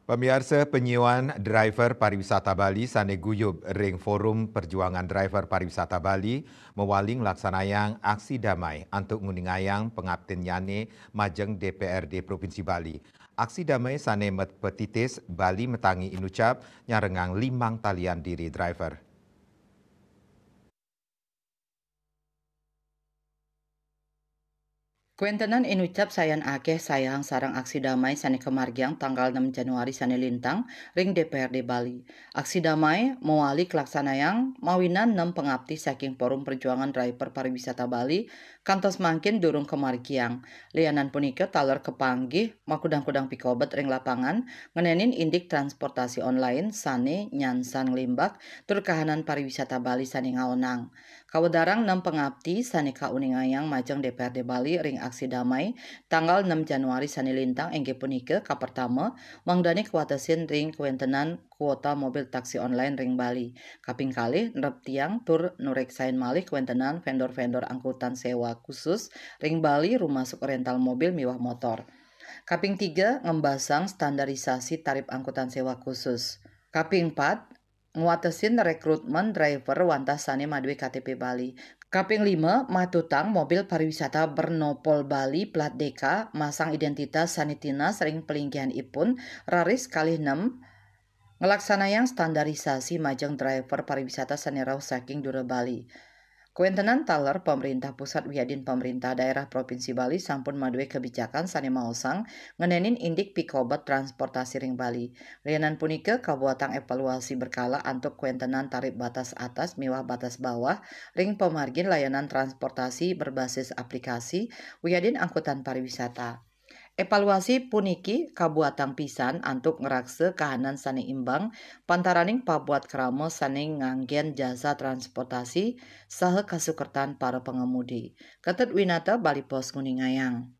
Pemirsa penyewaan driver pariwisata Bali sane guyub ring Forum Perjuangan Driver Pariwisata Bali mewaling laksanayang aksi damai untuk nguningayang pengabtin nyane majeng DPRD Provinsi Bali. Aksi damai sane petitis Bali metangi inucap nyarengang limang talian diri driver. Kuentenan inucap sayan akeh sayang sarang aksi damai sani kemargiang tanggal 6 Januari sani lintang ring DPRD Bali. Aksi damai mewali kelaksanayang mawinan 6 pengabdi saking Forum Perjuangan Driver Pariwisata Bali kantos mangkin durung kemargiang. Lianan punika taler kepanggih makudang-kudang pikobet ring lapangan ngenenin indik transportasi online sane nyansan limbak tur kahanan pariwisata Bali sani ngaonang. Kawedarang 6 pengabdi sani kauningayang majeng DPRD Bali ring aksi damai tanggal 6 Januari sani lintang engge punika kapertama mangdani kuatesin ring kuentenan kuota mobil taksi online ring Bali. Kaping kalih nerep tiang tur nureksain malih kuentenan vendor-vendor angkutan sewa khusus ring Bali rumasuk rental mobil miwah motor. Kaping 3 ngembasang standarisasi tarif angkutan sewa khusus. Kaping 4 nguatesin rekrutmen driver wantas sane madue KTP Bali. Kaping 5 matutang mobil pariwisata bernopol Bali plat DK masang identitas sanitina sering pelinggihan ipun raris kalih 6 ngelaksanayang standarisasi majeng driver pariwisata sanirau saking Dura Bali. Kuentenan taler pemerintah pusat wiadin pemerintah daerah Provinsi Bali sampun madue kebijakan sane maosang ngenenin indik pikobot transportasi ring Bali. Lianan punika kabuatang evaluasi berkala untuk kuentenan tarif batas atas miwah batas bawah ring pemargin layanan transportasi berbasis aplikasi wiadin angkutan pariwisata. Evaluasi puniki kabuatang pisan antuk ngerakse kahanan sane imbang pantaraning pabuat kramo sane nganggen jasa transportasi saha kasukertan para pengemudi. Ketut Winata Bali Pos Nguningayang.